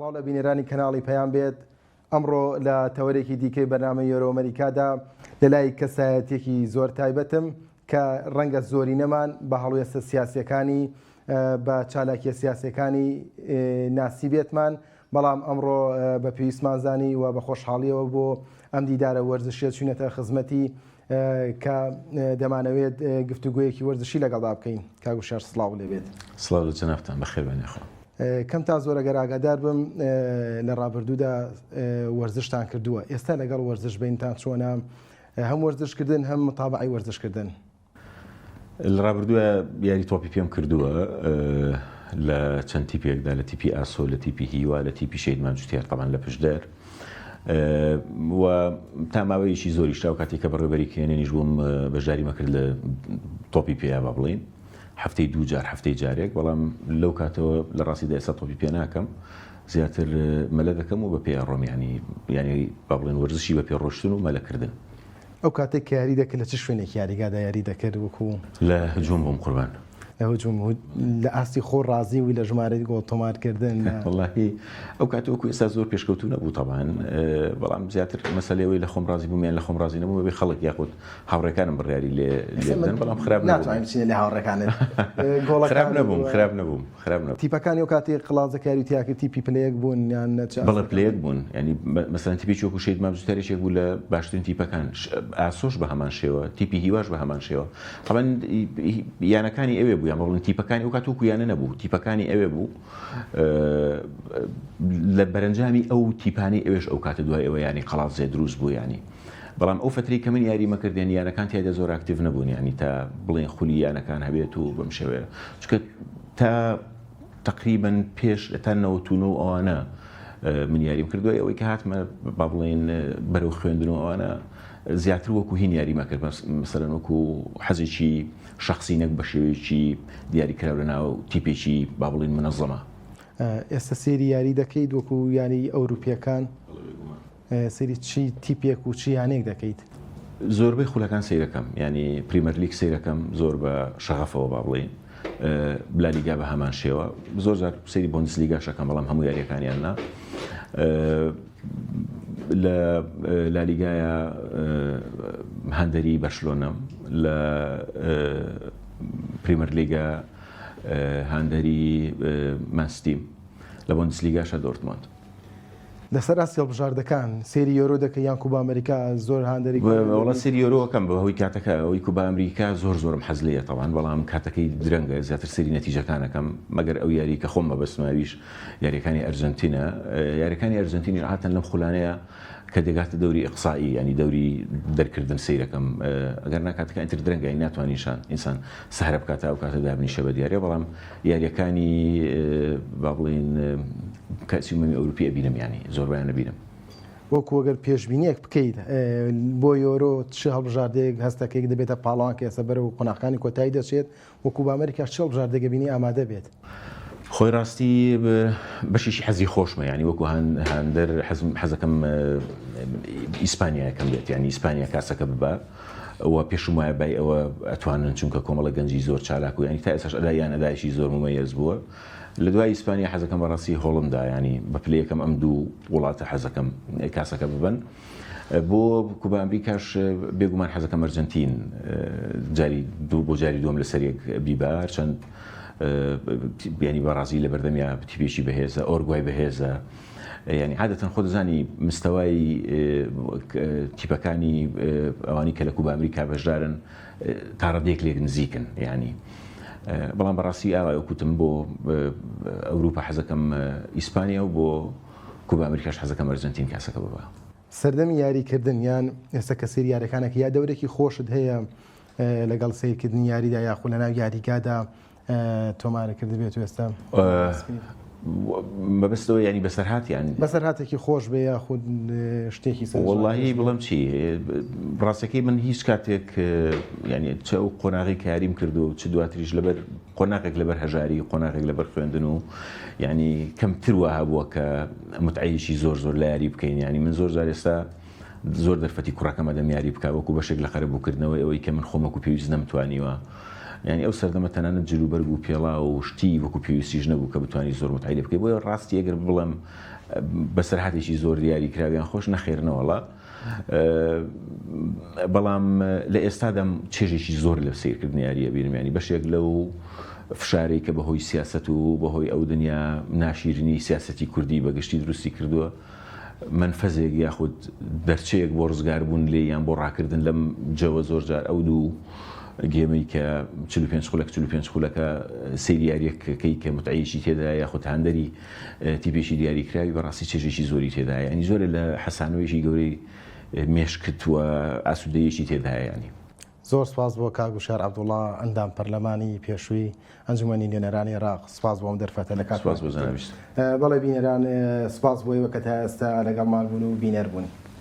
سڵاو لە بینێرانی کەناڵی پەیام بێت. ئەمڕۆ لە تەوەرێکی دیکەی بەرنامە یۆرۆ ئەمریکادا لە لای کەسایەتێکی زۆر تایبەتم کە ڕەنگە زۆری نەمان بە هەڵوێستە سیاسیەکانی بە چالاکیە سیاسیەکانی ناسی بێتمان، بەڵام ئەمڕۆ بە پێویستمان زانی و بە خۆشحاڵیەوە بۆ ئەم دیدارە وەرزشیە چوونەتە خزمەتی کە دەمانەوێت گفتوگویەکی وەرزشی لەگەڵدا بکەین. کاگوشار سڵاو لێبێت. سڵاو جەنابتان بەخێر بێنێخۆ. کەم تا زۆرە گەراگادار بم لە ڕابردوودا وەرزشتان کردووە، ئێستا لەگەڵ وەرزش بینتان چۆنە؟ هەم وەرزشکردن هەم متابعی وەرزشکردن. لە ڕابردووە یاری تۆپی پێم کردووە لە چەند تیپێکدا، لە تیپی ئاسۆ، لە تیپی هیوا، لە تیپی شەیدمان جوتیار تەمان لە پشدەر و تا ماوەیەکی زۆری شتا و کاتێک کە بەڕێوەبەری کێنێنیش بووم بەشداریمە کرد لە تۆپی پێیا با بڵین هەفتەی دوو جار هەفتەی جارێک، بەڵام لەو کاتەوە لە ڕاستیدا ئێستا تۆپی پێ ناکەم، زیاتر مەلە دەکەم و بە پێ ڕۆم، ینی با بڵێن وەرزشی بە پێ ڕۆشتن و مەلەکردن. ئەو کاتێک کە یاری دەکرد لە چ شوێنێک یاریگادا یاری دەکرد؟ وەکو لە هجووم بووم قوربان، لە هجووم لە ئاستی خۆ ڕازی وی لە ژمارەی گۆڵ تۆمارکردن. وەڵاهی ئەو کاتەوەکو ئێستا زۆر پێشکەوتو نەبوو تەبان، بەڵام زیاتر مەسەلەوەی لە خۆم ڕازی بوومیان لە خۆم ڕازی نەبوو بێ خەڵک یاخود هاوڕێکانم بڕیاری لێ بدەن، بەڵام خراپ ناتوانین بچینە لە هاوڕێکانت. خراپ نەبووم. تیپەکانی ئەو کاتێک قڵازەکاری تیاکرد تیپی پلەیەک بوون یان بەڵێ پلەیەک بوون، ینی مەسەلەن تیپێکی وەکو شەیدمان جوتیارێکێک بوو لە باشترین تیپەکان، ئاسۆش بە هەمان شێوە، تیپی هیواش بە هەمان شێوە. طبعاً یانەکانی ئەوێ بوو، یان بەڵێن تیپەکانی ئەو کاتووکو یانە نەبوو، تیپەکانی ئەوێ بوو لە بەرەنجامی ئەو تیپانی ئەوێش ئەو کاتە دوای ئەوە ینی قەڵازێ دروست بوو ینی. بەڵام ئەو فترەی کە من یاریمە کردێن یانەکان تیایدا زۆر ئاکتیڤ نەبوون، ینی تا بڵێن خولی یانەکان هەبێت و بەم شێوەیە، چونکە تا تقریباً پێش تا 99 ئەوانە من یاریم کردووە، ئەوەی کە هاتمە با بڵێن بەرەو خوێندن و ئەوانە زیاتر وەکو هین یاریمە کرد، مەسەلەن وەکو حەزێکی شخصی نەک بە شێوەیەکی دیاریکراو لەناو تیپێکی با بڵێن منەظەمە. ئێستا سێری یاری دەکەیت وەکو یانی ئەوروپیەکان؟ سێری چی تیپێک و چی یانێک دەکەیت؟ زۆربەی خولەکان سەیرەکەم، ینی پریمەر لیگ سەیرەکەم زۆر بە شەغەفەوە با بڵێن، لالیگا بە هەمان شێوە، زۆر جار سەیری بۆندسلیگاشەکەم، بەڵام هەموو یاریەکانیان نا. لە لالیگایە هەندەری بەرشلۆنەم، لە پریمەر لیگە هەندەری مانستیم، لە بۆندسلیگاشە دۆرتموند. لەسەر ئاسیڵ بژاردەکان سێری یۆرۆ دەکەی یان کوبا ئەمریکا؟ زۆر هەندەری وڵا سێری یۆرۆەکەم بە هۆی کاتەکە ئەوەی کوبا ئەمریکا زۆرم حەز لێیە تەوان، بەڵام کاتەکەی درەنگە، زیاتر سێری نەتیجەکانەکەم، مەگەر ئەو یاری کە خۆم بەبەستماویش یاریەکانی ئەرجەنتینە. یاریەکانی ئەرجەنتینی هاتن لەم خولانەیە کە دەگاتە دەوری ئیقسایی، ینی دەوری دەرکردن سەیرەکەم، ئەگەر ناکاتەکە ئینتر درەنگە ناتوانیشان ئینسان سەهرە بکاتە ئەو کاتە دابنیشە بە دیارە، بەڵام یاریەکانی با بڵێن کاسی ئومەمی ئەوروپی ئەبینم، ینی زۆربیان نەبینم. وەکو ئەگەر پێشبینیەک بکەیت بۆ یۆرۆ چ هەڵبژاردەیەک هەستەکەیک دەبێتە پاڵان کە ئێستا بەرەو قۆناغەکانی کۆتایی دەچێت، وەکو بە ئەمریکا چ هەڵبژاردەیەک بینی ئامادە بێت؟ خۆی ڕاستی بەشیشی حەزی خۆشمە، ینی وەکو هەندەر حەزەکەم ئیسپانیایەکەم بێت، ینی ئیسپانیا کاسەکە ببە ئەوە پێشم وایە بای ئەوە ئەتوانن، چونکە کۆمەڵە گەنجی زۆر چالاک و ینی تا ئێستاش ئەدایان ئەدایشی زۆر ممەیەز بووە. لە دوای ئیسپانیا حەزەکەم بەڕاستی هۆڵندا، ینی بە پلەیەکەم ئەم دوو وڵاتە حەزەکەم کاسەکە ببن. بۆ کوبا ئەمریکاش بێگومان حەزەکەم ئەرجەنتین بۆ جاری دووەم لەسەرێک بیبە، چەند ینی بەڕازی لە بەردەمیا تیپێکی بەهێزە، ئۆرگوای بەهێزە، ینی عادەتەن خۆ دەزانی مستەوای تیپەکانی ئەوانی کە لە کوبا ئەمریکا بەشدارن تا ڕەدێک لێک نزیکن، ینی بەڵام بەڕاستی ئاوای وەکوتم بۆ ئەوروپا حەزەکەم ئیسپانیا و بۆ کوبا ئەمریکاش حەزەکەم ئەرجەنتین کاسەکە ببە. سەردەمی یاریکردن یان ئێستا کە سێری یاریەکانێک یا دەورێکی خۆشت هەیە لەگەڵ سیرکردنی یاریدا یاخود لەناو یاریگادا تۆمارەکرد بێت و ئێستا بەبستەوە ینی بەسەرهات، یان بەسەرهاتێکی خۆش بێ یاخود شتێکی وەڵاهی بڵم چی ڕاستەکەی من هیچ کاتێک ینی چ ئەو قۆناغی کە یاریم کردو و چ دواتریش لەبەر قۆناغێک لەبەر هەژاری، قۆناغێک لەبەر خوێندن و ینی کەمتر وها بووە کە متعەیشی زۆر لە یاری بکەین، ینی من زۆر جار ئێستا زۆر دەرفەتی کوڕەکەمە دەم یاری بکە وەکو بەشێک لە خەرەبووکردنەوەی ئەوەی کە من خۆمەکو پێویست نەمتوانیوە ینی ئەو سەردەمە تەنانەت جلوبەرگ و پێڵا و شتی وەکو پێویستیش نەبوو کە بتوانانی زۆر متعیلە بکەی بۆیە ڕاستی ئەگەر بڵێم بەسەرهاتێکی زۆر دیاری کراویان خۆش نەخێرنەوەڵە بەڵام لە ئێستادا چێژێکی زۆر لە سیرکردنی یاریە بیرمیانی بەشێک لەو فشارەی کە بەهۆی سیاست و بەهۆی ئەو دنیا ناشیرنی سیاسەتی کوردی بەگشتی دروستی کردووە منفەزێک یاخود دەرچەیەک بۆ ڕزگاربوون لێ یان بۆ ڕاکردن لەم جەوە زۆر جار ئەو دوو گێمەی کە 45 خولەکە سریاریەکەی کە متعیشی تێدا یاخود هەندەری تیپێکی دیاریکراوی بەڕاستی چێژێکی زۆری تێدایە ینی زۆرە لە حەسانەوەیشی گەورەی مێشکت وە ئاسوودەیەکی تێدایە ینی زۆر سپاس بۆ کاک وشار عەبدوڵڵا ئەندام پەرلەمانی پێشووی ئەنجومەنی نوێنەرانی عێراق سپاس بۆ ئەم دەرفەتە لە کات سپاس بۆ زاناویست بەڵێ بینەران سپاس بۆ ئێوە کە تا ئێستا لەگەڵمان بوون و بینەر بوون.